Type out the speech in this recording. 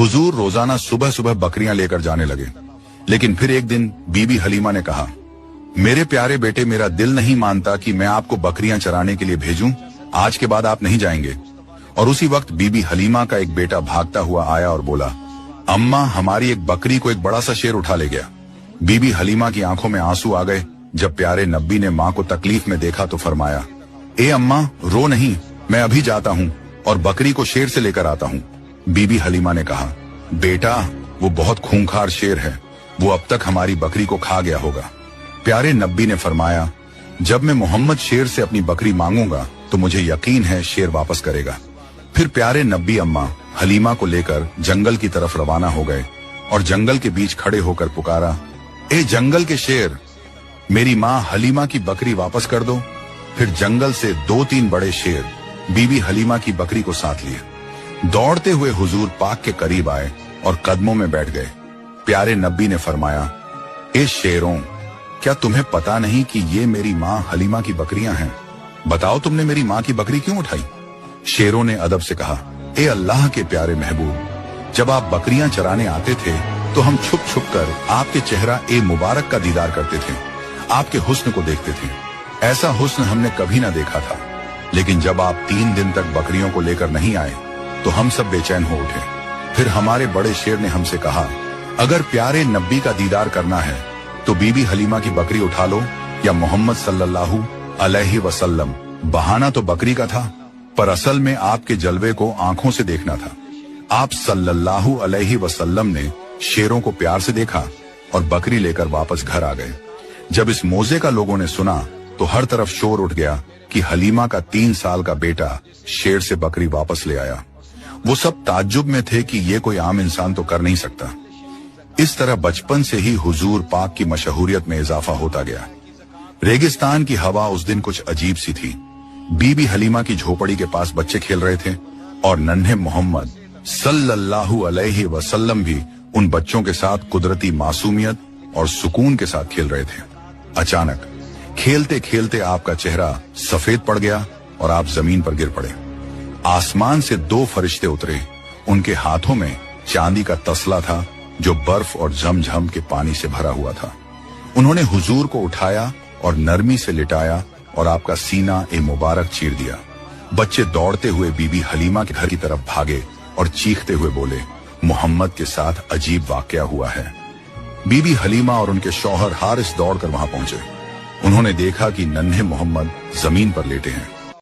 हुजूर रोजाना सुबह सुबह बकरियां लेकर जाने लगे, लेकिन फिर एक दिन बीबी हलीमा ने कहा, मेरे प्यारे बेटे, मेरा दिल नहीं मानता कि मैं आपको बकरियां चराने के लिए भेजूं। आज के बाद आप नहीं जाएंगे। और उसी वक्त बीबी हलीमा का एक बेटा भागता हुआ आया और बोला, अम्मा, हमारी एक बकरी को एक बड़ा सा शेर उठा ले गया। बीबी हलीमा की आंखों में आंसू आ गए। जब प्यारे नब्बी ने माँ को तकलीफ में देखा तो फरमाया, ए अम्मा, रो नहीं, मैं अभी जाता हूँ और बकरी को शेर से लेकर आता हूँ। बीबी हलीमा ने कहा, बेटा, वो बहुत खूंखार शेर है, वो अब तक हमारी बकरी को खा गया होगा। प्यारे नब्बी ने फरमाया, जब मैं मोहम्मद शेर से अपनी बकरी मांगूंगा तो मुझे यकीन है शेर वापस करेगा। फिर प्यारे नब्बी अम्मा हलीमा को लेकर जंगल की तरफ रवाना हो गए और जंगल के बीच खड़े होकर पुकारा, ए जंगल के शेर, मेरी माँ हलीमा की बकरी वापस कर दो। फिर जंगल से 2-3 बड़े शेर बीबी हलीमा की बकरी को साथ लिए दौड़ते हुए हुजूर पाक के करीब आए और कदमों में बैठ गए। प्यारे नब्बी ने फरमाया, ए शेरों, क्या तुम्हें पता नहीं कि ये मेरी माँ हलीमा की बकरियां हैं? बताओ, तुमने मेरी माँ की बकरी क्यों उठाई? शेरों ने अदब से कहा, ए अल्लाह के प्यारे महबूब, जब आप बकरियां चराने आते थे तो हम छुप छुप कर आपके चेहरा ए मुबारक का दीदार करते थे, आपके हुस्न को देखते थे। ऐसा हुस्न हमने कभी ना देखा था। लेकिन जब आप 3 दिन तक बकरियों को लेकर नहीं आए तो हम सब बेचैन हो उठे। फिर हमारे बड़े शेर ने हमसे कहा, अगर प्यारे नब्बी का दीदार करना है तो बीबी हलीमा की बकरी उठा लो या मोहम्मद सल्लल्लाहु अलैहि वसल्लम। बहाना तो बकरी का था, पर असल में आपके जलवे को आंखों से देखना था। आप सल्लल्लाहु अलैहि वसल्लम ने शेरों को प्यार से देखा और बकरी लेकर वापस घर आ गए। जब इस मौजे का लोगों ने सुना तो हर तरफ शोर उठ गया कि हलीमा का 3 साल का बेटा शेर से बकरी वापस ले आया। वो सब ताज्जुब में थे कि ये कोई आम इंसान तो कर नहीं सकता। इस तरह बचपन से ही हुजूर पाक की मशहूरियत में इजाफा होता गया। रेगिस्तान की हवा उस दिन कुछ अजीब सी थी। बीबी हलीमा की झोपड़ी के पास बच्चे खेल रहे थे और नन्हे मोहम्मद सल्लल्लाहु अलैहि वसल्लम भी उन बच्चों के साथ कुदरती मासूमियत और सुकून के साथ खेल रहे थे। अचानक खेलते खेलते आपका चेहरा सफेद पड़ गया और आप जमीन पर गिर पड़े। आसमान से 2 फरिश्ते उतरे। उनके हाथों में चांदी का तसला था जो बर्फ और झमझम के पानी से भरा हुआ था। उन्होंने हुजूर को उठाया और नरमी से लिटाया और आपका सीना ए मुबारक चीर दिया। बच्चे दौड़ते हुए बीबी हलीमा के घर की तरफ भागे और चीखते हुए बोले, मोहम्मद के साथ अजीब वाकया हुआ है। बीबी हलीमा और उनके शौहर हारिस दौड़कर वहां पहुंचे। उन्होंने देखा कि नन्हे मोहम्मद जमीन पर लेटे हैं।